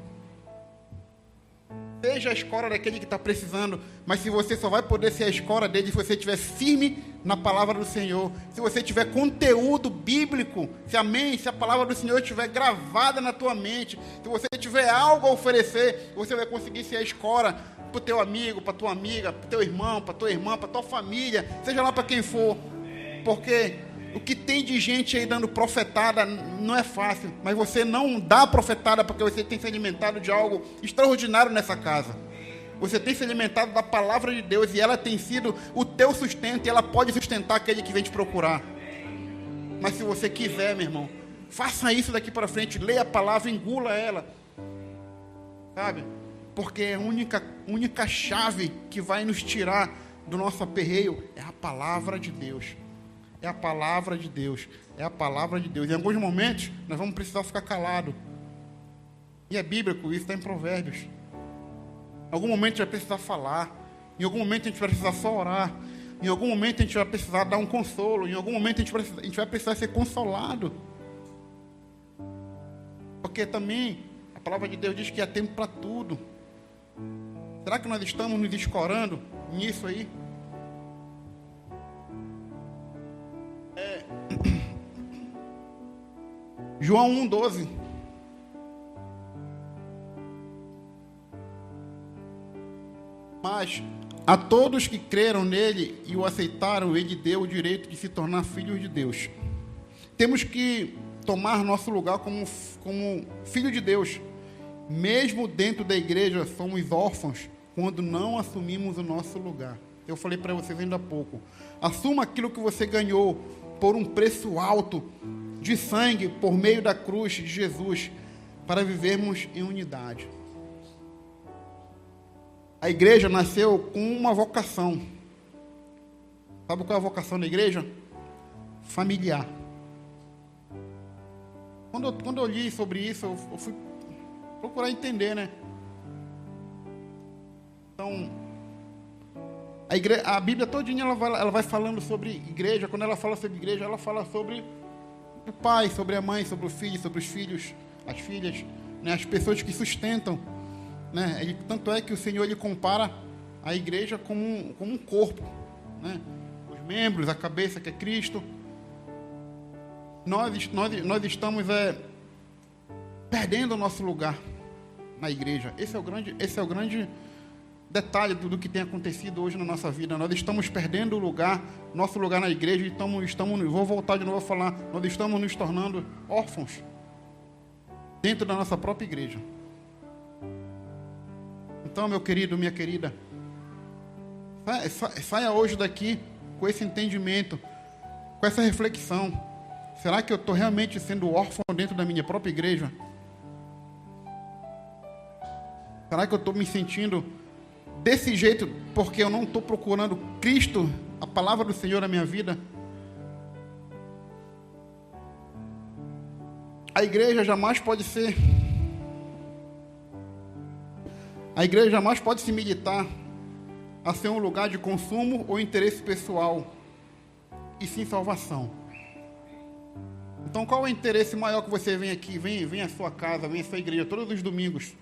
seja a escora daquele que está precisando, mas se você só vai poder ser a escora dele se você estiver firme na palavra do Senhor, se você tiver conteúdo bíblico, se a palavra do Senhor estiver gravada na tua mente, se você tiver algo a oferecer, você vai conseguir ser a escora para o teu amigo, para a tua amiga, para o teu irmão, para a tua irmã, para a tua família, seja lá para quem for, porque o que tem de gente aí dando profetada não é fácil, mas você não dá profetada porque você tem se alimentado de algo extraordinário nessa casa. Você tem se alimentado da palavra de Deus e ela tem sido o teu sustento, e ela pode sustentar aquele que vem te procurar. Mas se você quiser, meu irmão, faça isso daqui para frente, leia a palavra, engula ela, sabe? Porque é a única chave que vai nos tirar do nosso aperreio é a palavra de Deus. É a palavra de Deus. É a palavra de Deus. Em alguns momentos, nós vamos precisar ficar calados. E é bíblico, isso está em Provérbios. Em algum momento a gente vai precisar falar. Em algum momento a gente vai precisar só orar. Em algum momento a gente vai precisar dar um consolo. Em algum momento a gente vai precisar ser consolado. Porque também a palavra de Deus diz que há tempo para tudo. Será que nós estamos nos escorando nisso aí? João 1,12. Mas a todos que creram nele e o aceitaram, ele deu o direito de se tornar filhos de Deus. Temos que tomar nosso lugar como filho de Deus. Mesmo dentro da igreja, somos órfãos quando não assumimos o nosso lugar. Eu falei para vocês ainda há pouco. Assuma aquilo que você ganhou por um preço alto de sangue por meio da cruz de Jesus, para vivermos em unidade. A igreja nasceu com uma vocação. Sabe qual é a vocação da igreja? Familiar. Quando eu li sobre isso, eu fui procurar entender, né? Então, a Bíblia todinha ela vai falando sobre igreja. Quando ela fala sobre igreja, ela fala sobre o pai, sobre a mãe, sobre o filho, sobre os filhos, as filhas, né? As pessoas que sustentam, né? Tanto é que o Senhor ele compara a igreja como um corpo, né? Os membros, a cabeça que é Cristo. Nós estamos perdendo o nosso lugar na igreja. Esse é o grande detalhe do que tem acontecido hoje na nossa vida. Nós estamos perdendo nosso lugar na igreja, e vou voltar de novo a falar, nós estamos nos tornando órfãos dentro da nossa própria igreja. Então, meu querido, minha querida, saia hoje daqui com esse entendimento, com essa reflexão. Será que eu estou realmente sendo órfão dentro da minha própria igreja? Será que eu estou me sentindo desse jeito porque eu não estou procurando Cristo, a palavra do Senhor na minha vida? A igreja jamais pode se militar a ser um lugar de consumo ou interesse pessoal, e sim salvação. Então, qual é o interesse maior que você vem aqui, vem à sua casa, vem à sua igreja todos os domingos,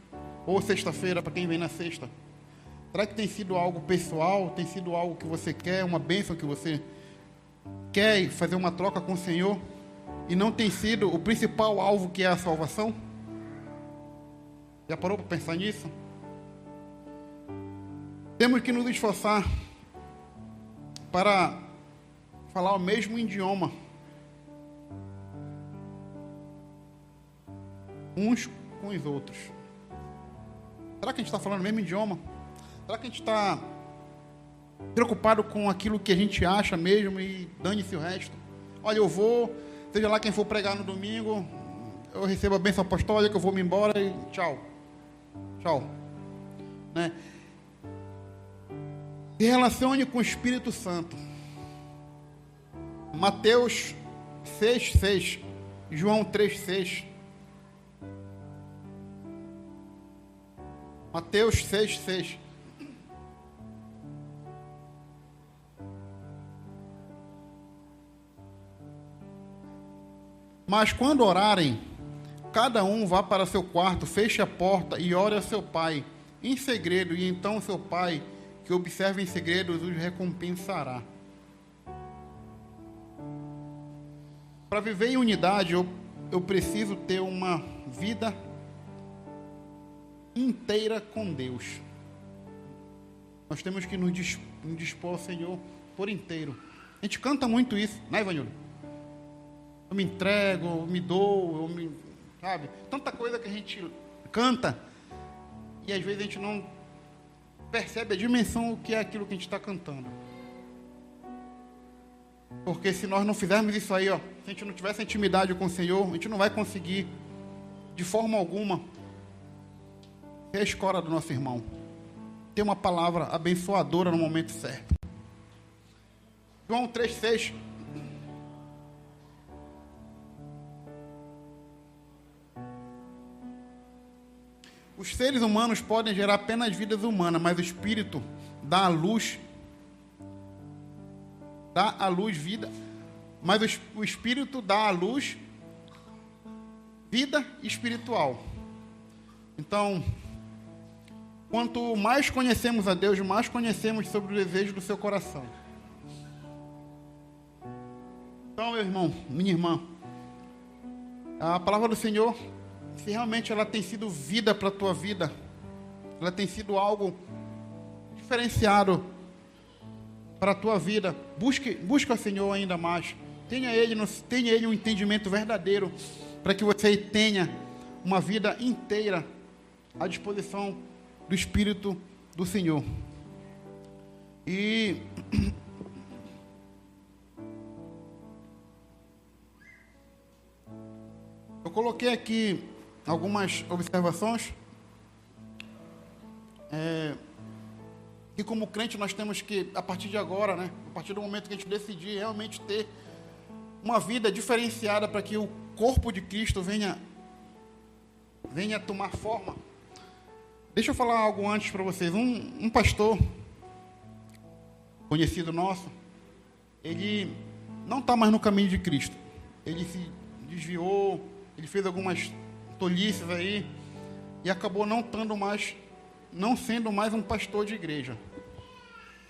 ou sexta-feira para quem vem na sexta? Será que tem sido algo pessoal? Tem sido algo que você quer, uma bênção que você quer fazer uma troca com o Senhor? E não tem sido o principal alvo, que é a salvação? Já parou para pensar nisso? Temos que nos esforçar para falar o mesmo idioma. Uns com os outros. Será que a gente está falando o mesmo idioma? Será que a gente está preocupado com aquilo que a gente acha mesmo e dane-se o resto? Olha, eu vou, seja lá quem for pregar no domingo, eu recebo a bênção apostólica, eu vou me embora e tchau. Tchau. Né? Se relacione com o Espírito Santo. Mateus 6:6, João 3:6. Mateus 6:6. Mas quando orarem, cada um vá para seu quarto, feche a porta e ore a seu pai em segredo, e então seu pai, que observa em segredo, os recompensará. Para viver em unidade, eu preciso ter uma vida inteira com Deus. Nós temos que nos dispor ao Senhor por inteiro. A gente canta muito isso, né, Ivanildo? Eu me entrego, eu me dou, sabe? Tanta coisa que a gente canta e às vezes a gente não percebe a dimensão do que é aquilo que a gente está cantando. Porque se nós não fizermos isso aí, ó, se a gente não tiver essa intimidade com o Senhor, a gente não vai conseguir, de forma alguma, ser a escora do nosso irmão. Ter uma palavra abençoadora no momento certo. João 3:6. Os seres humanos podem gerar apenas vidas humanas, mas o Espírito dá à luz vida, mas o Espírito dá à luz vida espiritual. Então, quanto mais conhecemos a Deus, mais conhecemos sobre o desejo do seu coração. Então, meu irmão, minha irmã, a palavra do Senhor, se realmente ela tem sido vida para a tua vida, ela tem sido algo diferenciado para a tua vida, busque o Senhor ainda mais. Tenha Ele um entendimento verdadeiro, para que você tenha uma vida inteira à disposição do Espírito do Senhor. E eu coloquei aqui algumas observações que como crente nós temos que, a partir de agora, né, a partir do momento que a gente decidir realmente ter uma vida diferenciada para que o corpo de Cristo venha tomar forma. Deixa eu falar algo antes para vocês. Um pastor conhecido nosso, ele não está mais no caminho de Cristo. Ele se desviou, ele fez algumas tolices aí e acabou não sendo mais um pastor de igreja.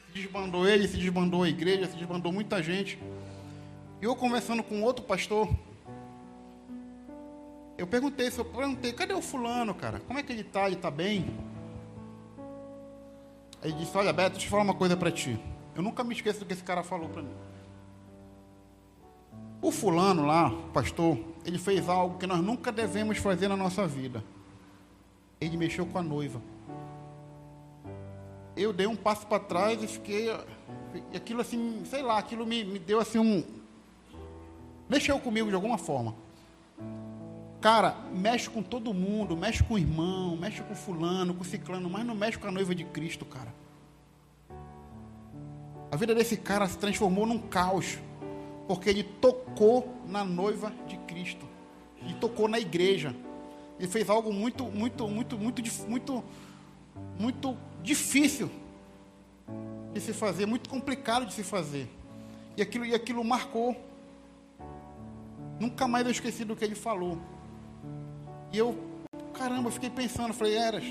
Se desbandou ele, se desbandou a igreja, se desbandou muita gente. E eu conversando com outro pastor, eu perguntei, cadê o fulano, cara? Como é que ele está? Ele está bem? Aí ele disse, olha, Beto, deixa eu falar uma coisa para ti. Eu nunca me esqueço do que esse cara falou para mim. O fulano lá, pastor, ele fez algo que nós nunca devemos fazer na nossa vida. Ele mexeu com a noiva. Eu dei um passo para trás e fiquei... E aquilo assim, sei lá, aquilo me deu assim mexeu comigo de alguma forma. Cara, mexe com todo mundo, mexe com o irmão, mexe com o fulano, com o ciclano, mas não mexe com a noiva de Cristo, cara. A vida desse cara se transformou num caos, porque ele tocou na noiva de Cristo. Ele tocou na igreja. Ele fez algo muito difícil de se fazer, muito complicado de se fazer. E aquilo marcou. Nunca mais eu esqueci do que ele falou. E eu fiquei pensando, falei, é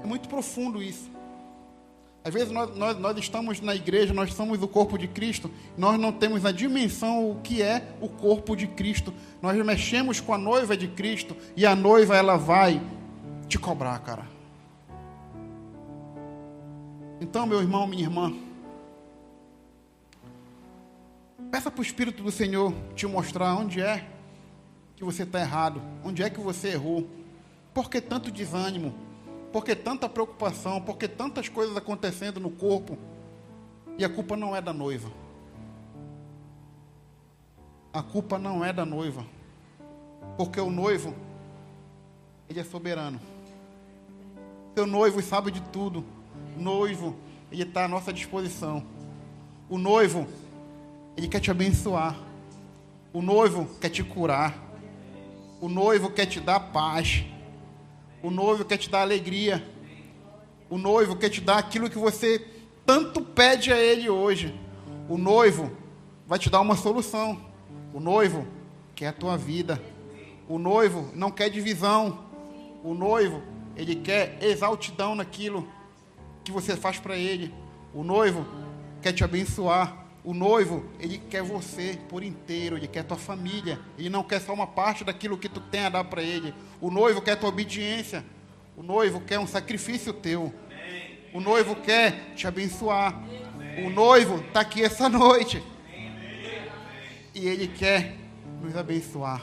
muito profundo isso. Às vezes nós estamos na igreja, nós somos o corpo de Cristo, nós não temos a dimensão o que é o corpo de Cristo. Nós mexemos com a noiva de Cristo e a noiva, ela vai te cobrar, cara. Então, meu irmão, minha irmã, peça para o Espírito do Senhor te mostrar onde é que você está errado, onde é que você errou. Por que tanto desânimo? Por que tanta preocupação? Por que tantas coisas acontecendo no corpo? E a culpa não é da noiva. A culpa não é da noiva. Porque o noivo, ele é soberano. Seu noivo sabe de tudo. O noivo, ele está à nossa disposição. O noivo, ele quer te abençoar. O noivo quer te curar. O noivo quer te dar paz. O noivo quer te dar alegria. O noivo quer te dar aquilo que você tanto pede a ele hoje. O noivo vai te dar uma solução. O noivo quer a tua vida. O noivo não quer divisão. O noivo, ele quer exaltidão naquilo que você faz para ele. O noivo quer te abençoar. O noivo, ele quer você por inteiro. Ele quer tua família. Ele não quer só uma parte daquilo que tu tem a dar para ele. O noivo quer tua obediência. O noivo quer um sacrifício teu. O noivo quer te abençoar. O noivo está aqui essa noite. E ele quer nos abençoar.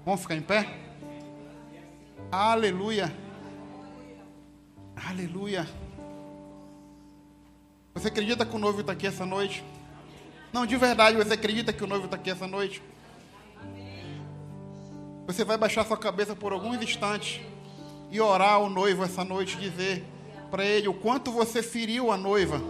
Vamos ficar em pé? Aleluia. Aleluia. Você acredita que o noivo está aqui essa noite? Não, de verdade, você acredita que o noivo está aqui essa noite? Você vai baixar sua cabeça por alguns instantes e orar ao noivo essa noite, dizer para ele o quanto você feriu a noiva.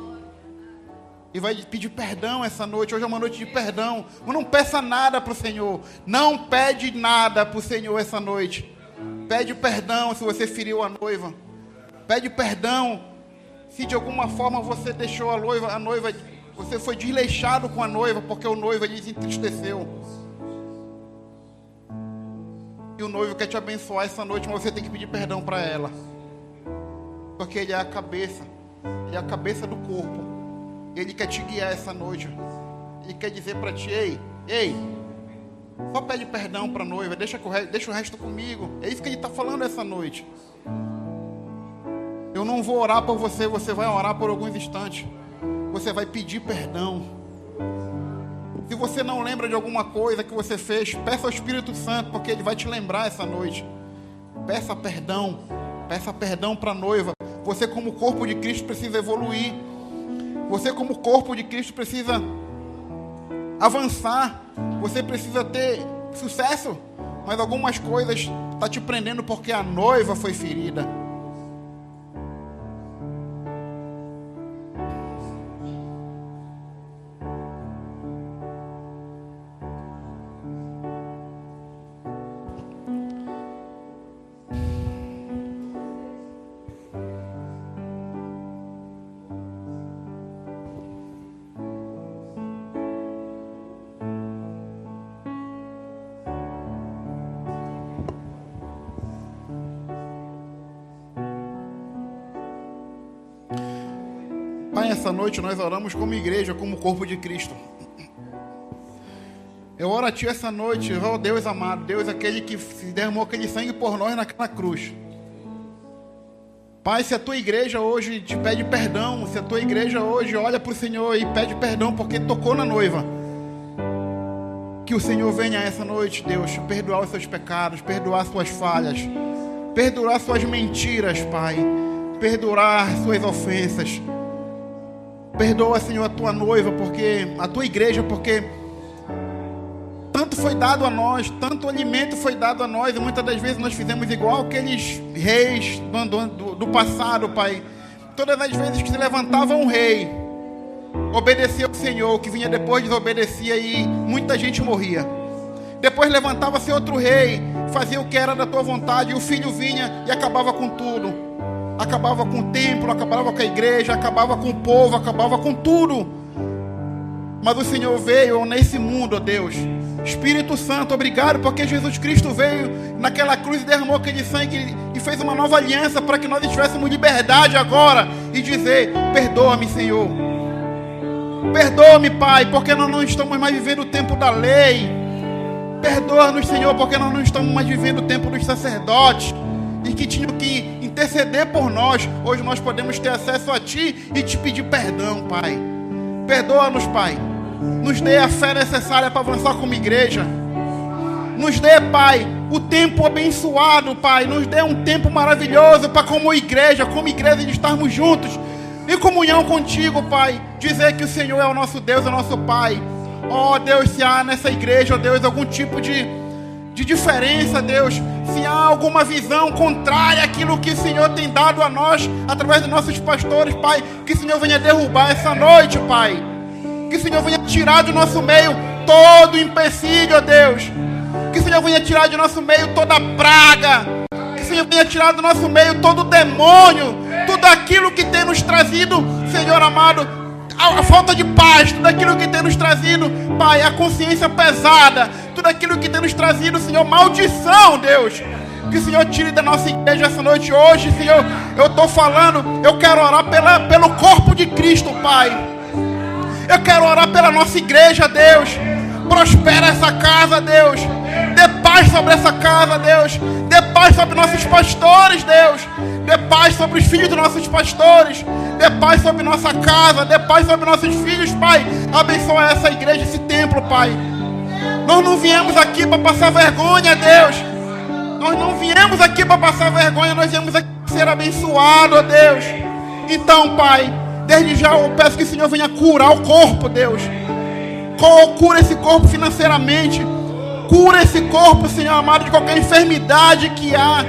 E vai pedir perdão essa noite. Hoje é uma noite de perdão. Não peça nada para o Senhor. Não pede nada para o Senhor essa noite. Pede perdão se você feriu a noiva. Pede perdão se de alguma forma você deixou a noiva, você foi desleixado com a noiva, porque o noivo lhe entristeceu. E o noivo quer te abençoar essa noite, mas você tem que pedir perdão para ela. Porque ele é a cabeça. Ele é a cabeça do corpo. Ele quer te guiar essa noite. Ele quer dizer para ti, ei, só pede perdão para a noiva, deixa o resto comigo. É isso que ele está falando essa noite. Eu não vou orar por você, você vai orar por alguns instantes. Você vai pedir perdão. Se você não lembra de alguma coisa que você fez, peça ao Espírito Santo, porque ele vai te lembrar essa noite. Peça perdão para a noiva. Você como corpo de Cristo precisa evoluir. Você como corpo de Cristo precisa avançar. Você precisa ter sucesso. Mas algumas coisas estão te prendendo porque a noiva foi ferida. Pai, essa noite nós oramos como igreja, como corpo de Cristo. Eu oro a Ti essa noite, ó Deus amado, Deus aquele que derramou aquele sangue por nós naquela cruz. Pai, se a Tua igreja hoje te pede perdão, se a Tua igreja hoje olha para o Senhor e pede perdão porque tocou na noiva, que o Senhor venha essa noite, Deus, perdoar os seus pecados, perdoar suas falhas, perdoar suas mentiras, Pai, perdoar suas ofensas. Perdoa, Senhor, a Tua noiva, porque a Tua igreja, porque tanto foi dado a nós, tanto alimento foi dado a nós, e muitas das vezes nós fizemos igual aqueles reis do passado, Pai. Todas as vezes que se levantava um rei, obedecia ao Senhor, o que vinha depois desobedecia e muita gente morria. Depois levantava-se outro rei, fazia o que era da Tua vontade, e o filho vinha e acabava com tudo. Acabava com o templo, acabava com a igreja, acabava com o povo, acabava com tudo. Mas o Senhor veio nesse mundo, ó Deus. Espírito Santo, obrigado, porque Jesus Cristo veio naquela cruz e derramou aquele sangue e fez uma nova aliança para que nós tivéssemos liberdade agora e dizer: perdoa-me, Senhor. Perdoa-me, Pai, porque nós não estamos mais vivendo o tempo da lei. Perdoa-nos, Senhor, porque nós não estamos mais vivendo o tempo dos sacerdotes e que tinham que interceder por nós. Hoje nós podemos ter acesso a Ti e te pedir perdão, Pai. Perdoa-nos, Pai. Nos dê a fé necessária para avançar como igreja. Nos dê, Pai, o tempo abençoado, Pai. Nos dê um tempo maravilhoso para como igreja de estarmos juntos em comunhão contigo, Pai. Dizer que o Senhor é o nosso Deus, é o nosso Pai. Ó Deus, se há nessa igreja, ó Deus, algum tipo de diferença, Deus, se há alguma visão contrária àquilo que o Senhor tem dado a nós, através dos nossos pastores, Pai, que o Senhor venha derrubar essa noite, Pai. Que o Senhor venha tirar do nosso meio todo empecilho, ó Deus. Que o Senhor venha tirar do nosso meio toda praga. Que o Senhor venha tirar do nosso meio todo demônio. Tudo aquilo que tem nos trazido, Senhor amado, a falta de paz. Tudo aquilo que tem nos trazido, Pai, a consciência pesada. Tudo aquilo que tem nos trazido, Senhor, maldição, Deus. Que o Senhor tire da nossa igreja essa noite. Hoje, Senhor, eu estou falando, eu quero orar pelo corpo de Cristo, Pai. Eu quero orar pela nossa igreja, Deus. Prospera essa casa, Deus. Dê paz sobre essa casa, Deus. Dê paz sobre nossos pastores, Deus. Dê paz sobre os filhos dos nossos pastores. Dê paz sobre nossa casa. Dê paz sobre nossos filhos, Pai. Abençoa essa igreja, esse templo, Pai. Nós não viemos aqui para passar vergonha, Deus. Nós não viemos aqui para passar vergonha. Nós viemos aqui para ser abençoados, Deus. Então, Pai, desde já eu peço que o Senhor venha curar o corpo, Deus. Cura esse corpo financeiramente. Cura esse corpo, Senhor amado, de qualquer enfermidade que há.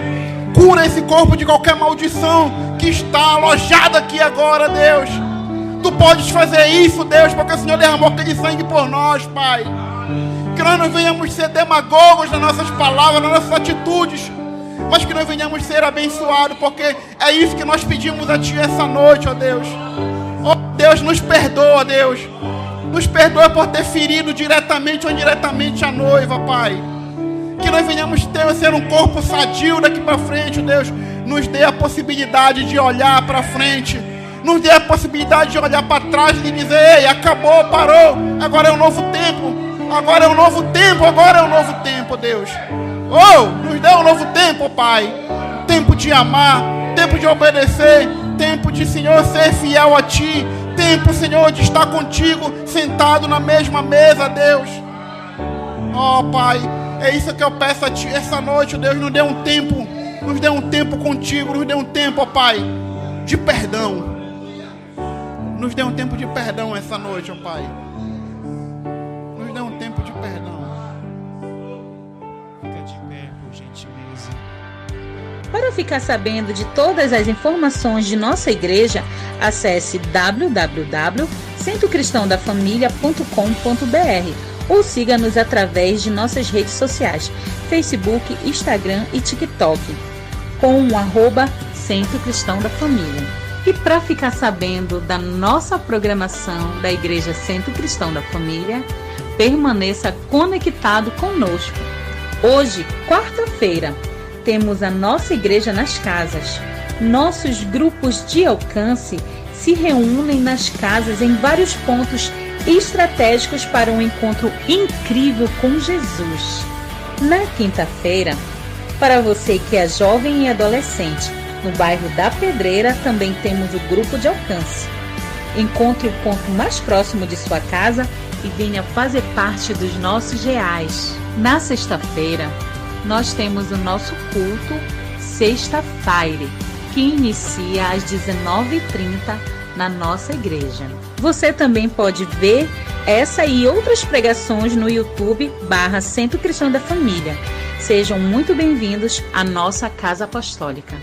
Cura esse corpo de qualquer maldição que está alojada aqui agora, Deus. Tu podes fazer isso, Deus, porque o Senhor derramou aquele sangue por nós, Pai. Que nós não venhamos ser demagogos nas nossas palavras, nas nossas atitudes, mas que nós venhamos ser abençoados, porque é isso que nós pedimos a Ti essa noite, ó Deus. Ó Deus, nos perdoa, Deus. Nos perdoa por ter ferido diretamente ou indiretamente a noiva, Pai. Que nós venhamos ser um corpo sadio daqui para frente, Deus. Nos dê a possibilidade de olhar para frente. Nos dê a possibilidade de olhar para trás e dizer: ei, acabou, parou. Agora é um novo tempo. Agora é um novo tempo. Agora é um novo tempo, Deus. Oh, nos dê um novo tempo, Pai. Tempo de amar. Tempo de obedecer. Tempo de, Senhor, ser fiel a Ti. Tempo, Senhor, de estar contigo, sentado na mesma mesa, Deus. Oh, Pai, é isso que eu peço a Ti essa noite, Deus. Nos dê um tempo contigo, nos dê um tempo, ó Pai, de perdão. Nos dê um tempo de perdão essa noite, ó Pai. Nos dê um tempo de perdão.
Fica de pé, por gentileza.
Para ficar sabendo de todas as informações de nossa igreja, acesse www.centrocristãodafamilia.com.br ou siga-nos através de nossas redes sociais, Facebook, Instagram e TikTok, com o @Centro Cristão da Família. E para ficar sabendo da nossa programação da Igreja Centro Cristão da Família, permaneça conectado conosco. Hoje, quarta-feira, temos a nossa igreja nas casas. Nossos grupos de alcance se reúnem nas casas em vários pontos estratégicos para um encontro incrível com Jesus. Na quinta-feira, para você que é jovem e adolescente, no bairro da Pedreira também temos o grupo de alcance. Encontre o ponto mais próximo de sua casa e venha fazer parte dos nossos reais. Na sexta-feira, nós temos o nosso culto Sexta-feira, que inicia às 19h30 na nossa igreja. Você também pode ver essa e outras pregações no YouTube /Centro Cristão da Família. Sejam muito bem-vindos à nossa Casa Apostólica.